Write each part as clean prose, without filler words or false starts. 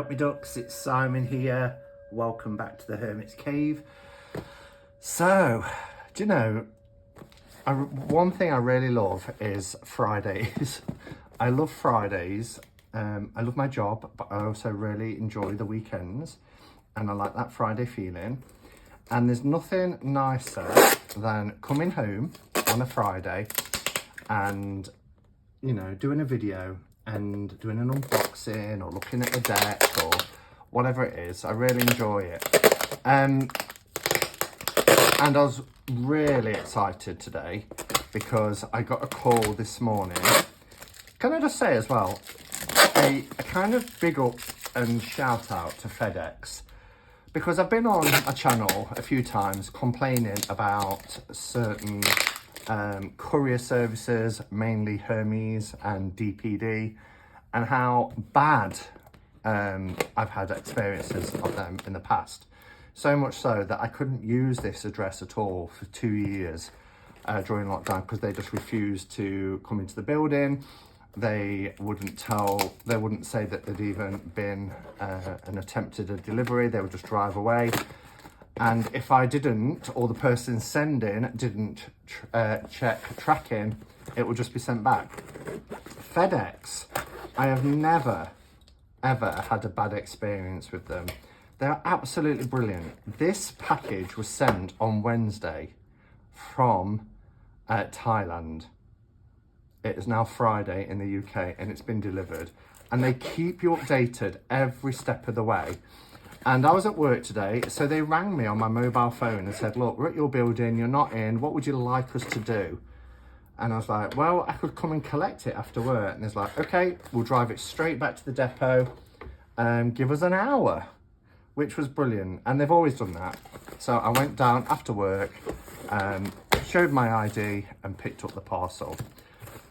up, me ducks? It's Simon here. Welcome back to the Hermit's Cave. So, do you know, one thing I really love is Fridays. I love Fridays. I love my job, but I also really enjoy the weekends. And I like that Friday feeling. And there's nothing nicer than coming home on a Friday and, you know, doing a video and doing an unboxing or looking at the deck or whatever it is. I really enjoy it. And I was really excited today because I got a call this morning. Can I just say as well, a kind of big up and shout out to FedEx, because I've been on a channel a few times complaining about certain courier services, mainly Hermes and DPD, and how bad I've had experiences of them in the past. So much so that I couldn't use this address at all for 2 years during lockdown because they just refused to come into the building. They wouldn't say that there'd even been an attempted delivery. They would just drive away. And if I didn't, or the person sending didn't check tracking, it would just be sent back. FedEx, I have never, ever had a bad experience with them. They're absolutely brilliant. This package was sent on Wednesday from Thailand. It is now Friday in the UK and it's been delivered. And they keep you updated every step of the way. And I was at work today, so they rang me on my mobile phone and said, look, we're at your building, you're not in, what would you like us to do? And I was like, well, I could come and collect it after work. And it's like, okay, we'll drive it straight back to the depot and give us an hour, which was brilliant. And they've always done that. So I went down after work, showed my ID and picked up the parcel.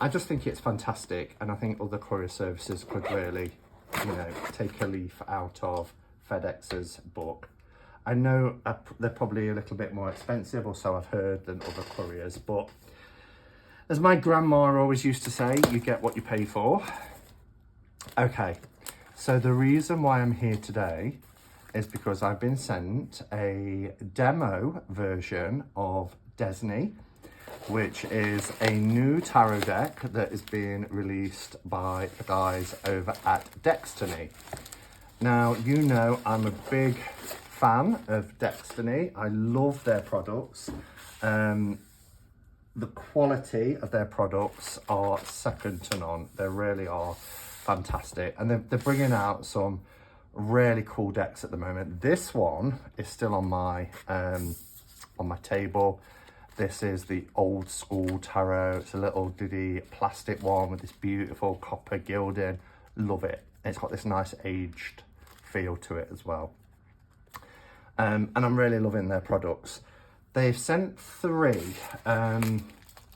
I just think it's fantastic. And I think other courier services could really, you know, take a leaf out of FedEx's book. I know they're probably a little bit more expensive, or so I've heard, than other couriers, but as my grandma always used to say, you get what you pay for. Okay, so the reason why I'm here today is because I've been sent a demo version of Desney, which is a new tarot deck that is being released by the guys over at Desney. Now, you know, I'm a big fan of Desney. I love their products. The quality of their products are second to none. They really are fantastic. And they're bringing out some really cool decks at the moment. This one is still on my table. This is the old school tarot. It's a little diddy plastic one with this beautiful copper gilding. Love it. It's got this nice aged feel to it as well. And I'm really loving their products. They've sent 3. I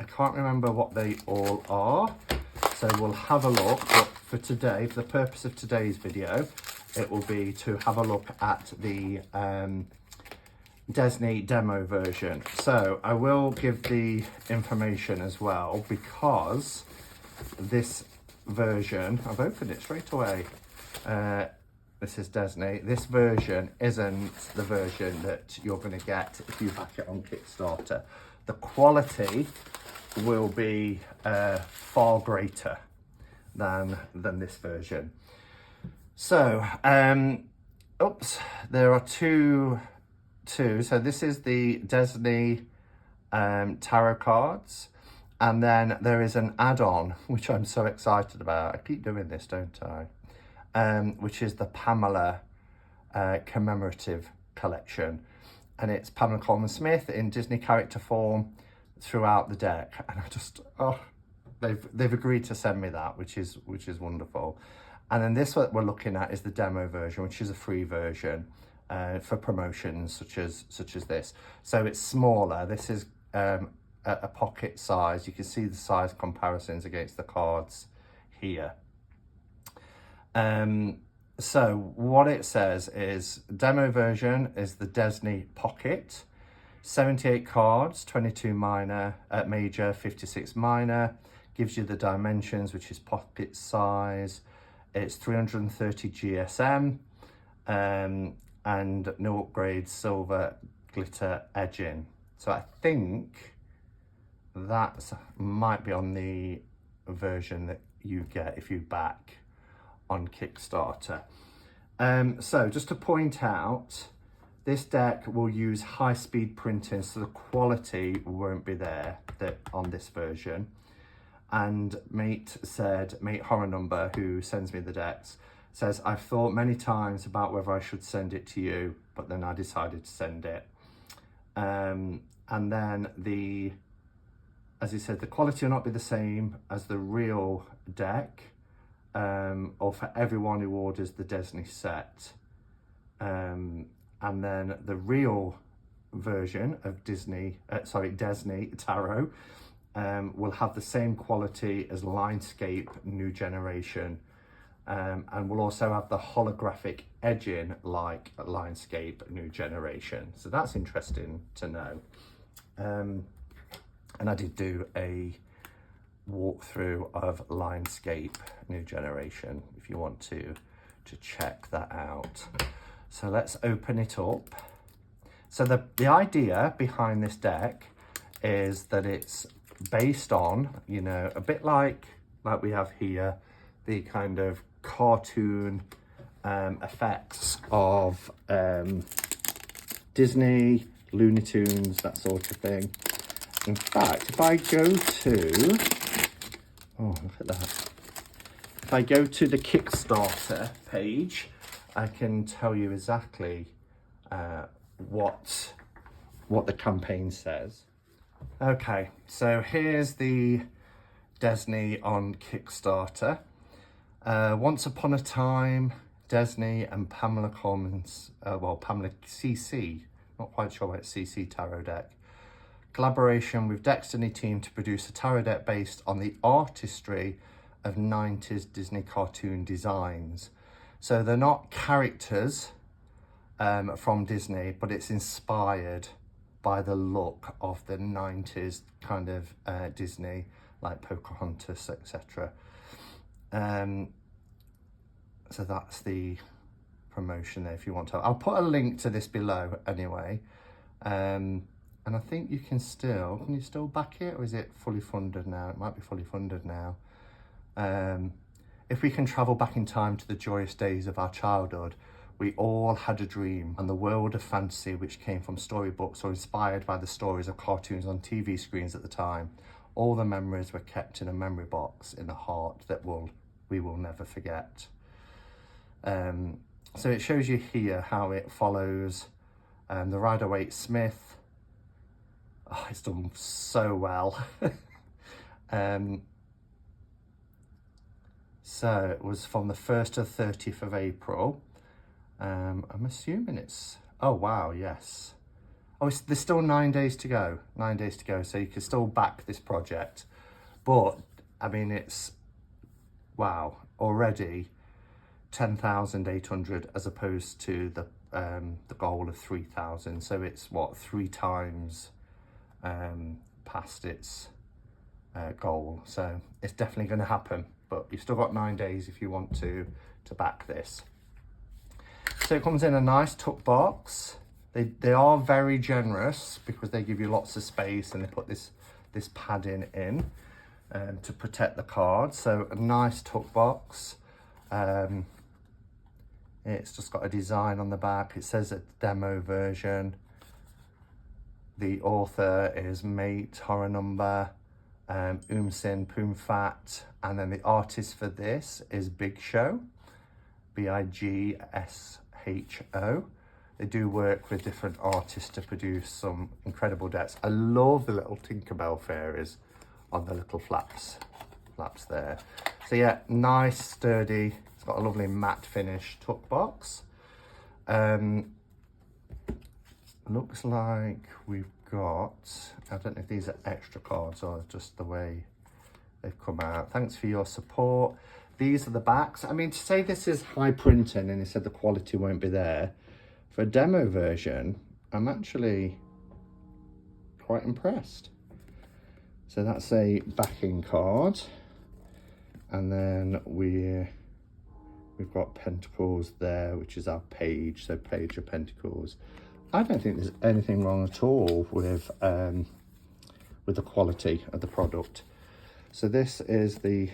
can't remember what they all are, so we'll have a look. But for today, for the purpose of today's video, it will be to have a look at the Desney demo version. So I will give the information as well, because this version, I've opened it straight away. This is Desney. This version isn't the version that you're going to get if you back it on Kickstarter. The quality will be far greater than this version. So, there are two. So this is the Desney tarot cards, and then there is an add-on which I'm so excited about. I keep doing this, don't I? Which is the Pamela commemorative collection, and it's Pamela Coleman Smith in Disney character form throughout the deck. And I just, they've agreed to send me that, which is wonderful. And then this what we're looking at is the demo version, which is a free version for promotions such as this. So it's smaller. This is a pocket size. You can see the size comparisons against the cards here. So what it says is demo version is the Desney Pocket, 78 cards, 22 minor, major, 56 minor, gives you the dimensions, which is pocket size, It's 330 GSM and no upgrades, silver glitter edging. So I think that might be on the version that you get if you back on Kickstarter. So just to point out, this deck will use high-speed printing, so the quality won't be there on this version. And mate Horror Number, who sends me the decks, says, I've thought many times about whether I should send it to you, but then I decided to send it. And then as he said, the quality will not be the same as the real deck, or for everyone who orders the Desney set. And then the real version of Desney Tarot will have the same quality as Linescape New Generation, and will also have the holographic edging like Linescape New Generation. So that's interesting to know. And I did do a walkthrough of Linescape New Generation if you want to check that out. So let's open it up. So the idea behind this deck is that it's based on, you know, a bit like we have here, the kind of cartoon effects of Disney, Looney Tunes, that sort of thing. In fact, if I go to, oh, look at that. If I go to the Kickstarter page, I can tell you exactly what the campaign says. Okay, so here's the Desney on Kickstarter. Once upon a time, Desney and Pamela Coleman's, Pamela CC, not quite sure what it's, CC Tarot deck, collaboration with Desney team to produce a tarot deck based on the artistry of 90s Disney cartoon designs. So they're not characters from Disney, but it's inspired by the look of the 90s kind of Disney, like Pocahontas, etc. So that's the promotion there if you want to. I'll put a link to this below anyway. And I think you can you still back it, or is it fully funded now? It might be fully funded now. If we can travel back in time to the joyous days of our childhood, we all had a dream, and the world of fantasy which came from storybooks or inspired by the stories of cartoons on TV screens at the time. All the memories were kept in a memory box in the heart that we will never forget. So it shows you here how it follows the Rider-Waite Smith. Oh, it's done so well. So it was from the 1st to the 30th of April. I'm assuming it's, oh wow, yes. Oh, there's still 9 days to go, 9 days to go. So you can still back this project. But I mean, it's, wow, already 10,800 as opposed to the goal of 3,000. So it's what, 3 times past its goal. So it's definitely going to happen, but you've still got 9 days if you want to back this. So it comes in a nice tuck box. They are very generous because they give you lots of space, and they put this padding in to protect the card. So a nice tuck box. It's just got a design on the back. It says a demo version. The author is Mate Horror Number, Umsin Poomfat, and then the artist for this is Big Show, BIGSHO. They do work with different artists to produce some incredible decks. I love the little Tinkerbell fairies on the little flaps there. So yeah, nice, sturdy. It's got a lovely matte finish tuck box. Looks like we've got, I don't know if these are extra cards or just the way they've come out. Thanks for your support. These are the backs. I mean, to say this is high printing and they said the quality won't be there, for a demo version, I'm actually quite impressed. So that's a backing card. And then we're We've got Pentacles there, which is our page, so Page of Pentacles. I don't think there's anything wrong at all with the quality of the product. So this is the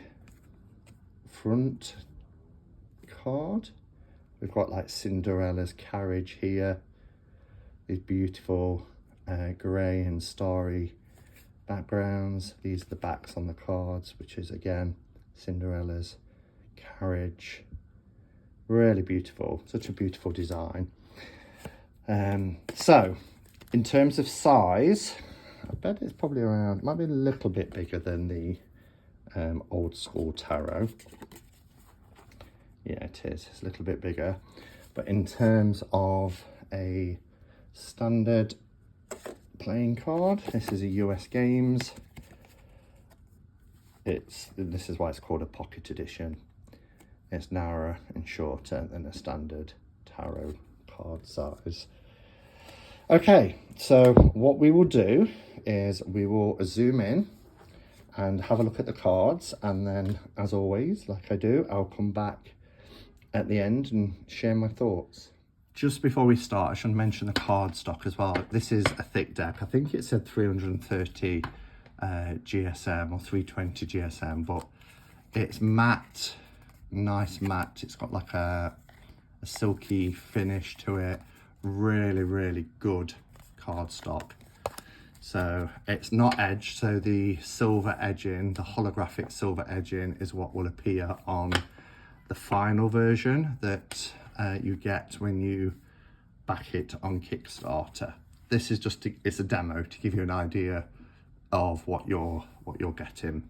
front card. We've got like Cinderella's carriage here. These beautiful grey and starry backgrounds. These are the backs on the cards, which is again Cinderella's carriage. Really beautiful, such a beautiful design. So in terms of size, I bet it's probably around, might be a little bit bigger than the old school tarot. Yeah, it is, it's a little bit bigger. But in terms of a standard playing card, this is a US Games. This is why it's called a pocket edition. It's narrower and shorter than a standard tarot card size. Okay, so what we will do is we will zoom in and have a look at the cards, and then, as always, like I do, I'll come back at the end and share my thoughts. Just before we start, I should mention the card stock as well. This is a thick deck. I think it said 330 GSM or 320 GSM, but it's matte, nice matte. It's got like a silky finish to it. Really, really good card stock. So it's not edged, so the silver edging, the holographic silver edging is what will appear on the final version that you get when you back it on Kickstarter. This is just it's a demo to give you an idea of what you're getting.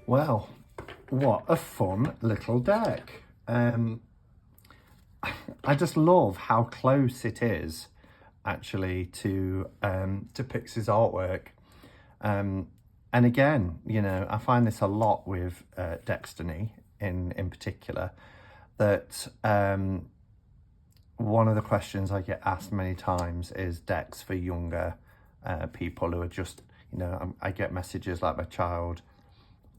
Well, what a fun little deck. I just love how close it is actually to Pixie's artwork. And again, you know, I find this a lot with Desney in particular, that one of the questions I get asked many times is decks for younger people who are just, you know, I get messages like my child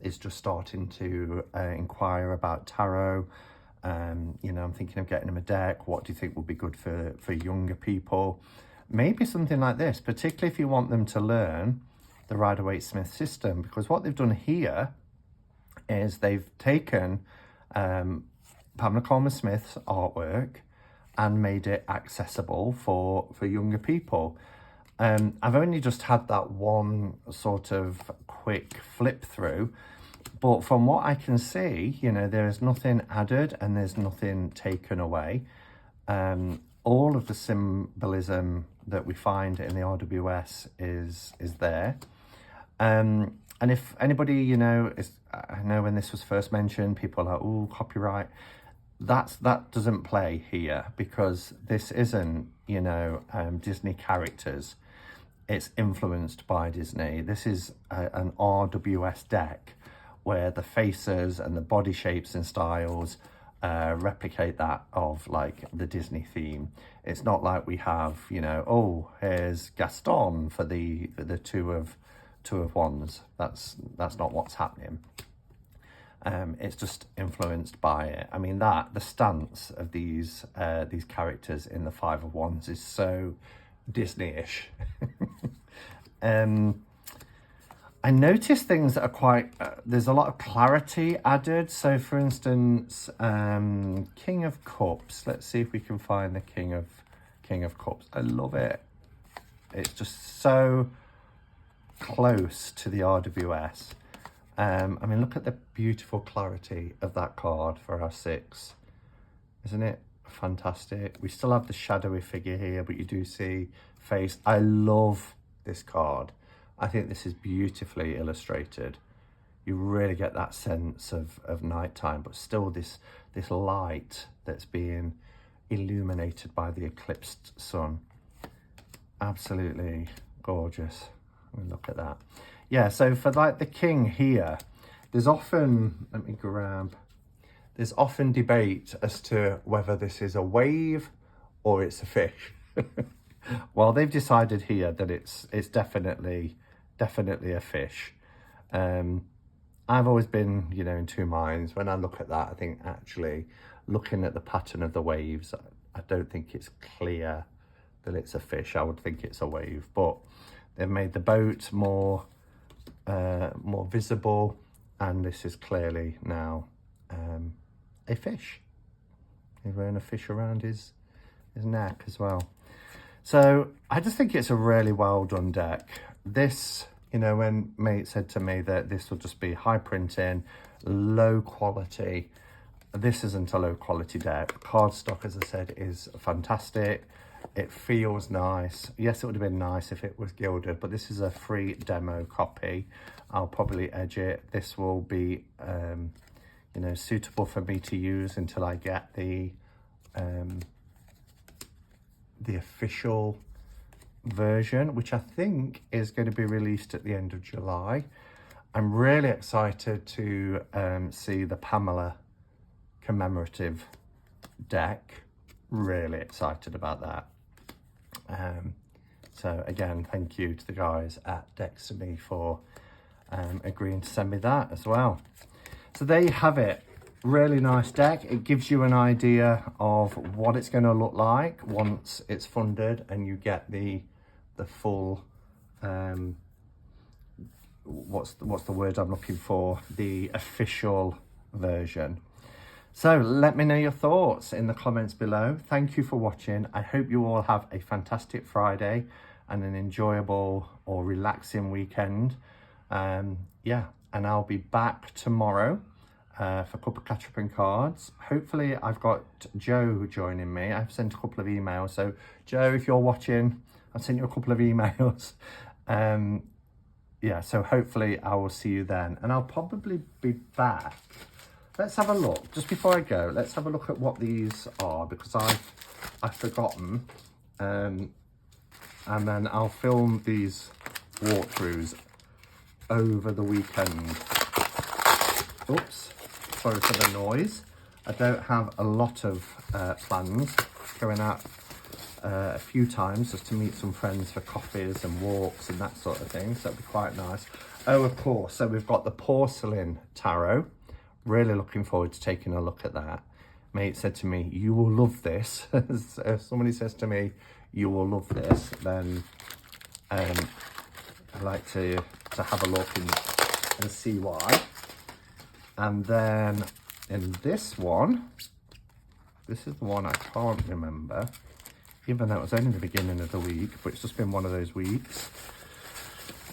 is just starting to inquire about tarot. You know, I'm thinking of getting him a deck. What do you think would be good for younger people? Maybe something like this, particularly if you want them to learn the Rider-Waite-Smith system, because what they've done here is they've taken Pamela Coleman-Smith's artwork and made it accessible for younger people. I've only just had that one sort of quick flip through, but from what I can see, you know, there is nothing added and there's nothing taken away. All of the symbolism that we find in the RWS is there. And if anybody, you know, I know when this was first mentioned, people are like, oh, copyright. That doesn't play here, because this isn't, you know, Disney characters. It's influenced by Disney. This is an RWS deck where the faces and the body shapes and styles replicate that of like the Disney theme. It's not like we have, you know, oh, here's Gaston for the two of wands. That's not what's happening. It's just influenced by it. I mean, the stance of these characters in the Five of Wands is so Disney-ish. I noticed things that are quite, there's a lot of clarity added. So for instance, King of Cups. Let's see if we can find the King of Cups. I love it. It's just so close to the RWS. I mean, look at the beautiful clarity of that card for our 6. Isn't it fantastic? We still have the shadowy figure here, but you do see face. I love this card. I think this is beautifully illustrated. You really get that sense of nighttime, but still this light that's being illuminated by the eclipsed sun. Absolutely gorgeous. I mean, look at that. Yeah, so for like the king here, there's often, there's often debate as to whether this is a wave or it's a fish. Well, they've decided here that it's definitely a fish. I've always been, you know, in two minds. When I look at that, I think actually looking at the pattern of the waves, I don't think it's clear that it's a fish. I would think it's a wave, but they've made the boat more visible, and this is clearly now a fish. He's wearing a fish around his neck as well. So I just think it's a really well done deck. This, you know, when mate said to me that this will just be high printing, low quality, this isn't a low quality deck. Cardstock, as I said, is fantastic. It feels nice. Yes, it would have been nice if it was gilded, but this is a free demo copy. I'll probably edge it. This will be, you know, suitable for me to use until I get the official version, which I think is going to be released at the end of July. I'm really excited to see the Pamela commemorative deck. Really excited about that. So again, thank you to the guys at Desney for agreeing to send me that as well. So there you have it. Really nice deck. It gives you an idea of what it's going to look like once it's funded and you get the full what's the word I'm looking for, the official version. So let me know your thoughts in the comments below. Thank you for watching. I hope you all have a fantastic Friday and an enjoyable or relaxing weekend. Yeah, and I'll be back tomorrow for a couple of catch up and cards. Hopefully I've got Joe joining me. I've sent a couple of emails. So Joe, if you're watching, I've sent you a couple of emails. yeah, so hopefully I will see you then. And I'll probably be back. Let's have a look. Just before I go, let's have a look at what these are, because I've forgotten. And then I'll film these walkthroughs over the weekend. Oops, sorry for the noise. I don't have a lot of plans. Going out a few times just to meet some friends for coffees and walks and that sort of thing, so that'd be quite nice. Oh, of course, so we've got the porcelain tarot. Really looking forward to taking a look at that. Mate said to me, you will love this. So if somebody says to me, you will love this, then I'd like to have a look and see why. And then in this one, this is the one I can't remember, even though it was only the beginning of the week, but it's just been one of those weeks.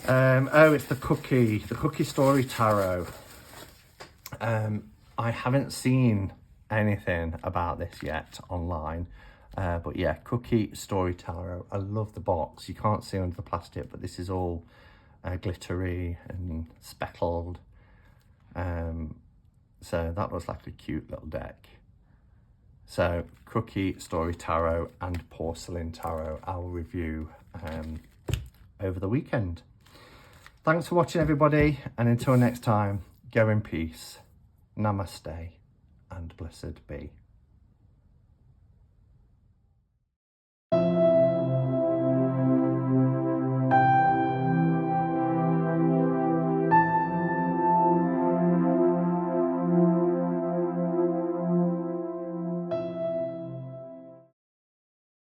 Oh, it's the Cookie Story Tarot. I haven't seen anything about this yet online, but yeah, Cookie Story Tarot. I love the box. You can't see under the plastic, but this is all glittery and speckled. So that looks like a cute little deck. So Cookie Story Tarot and Porcelain Tarot I'll review over the weekend. Thanks for watching, everybody, and until next time, go in peace. Namaste and blessed be.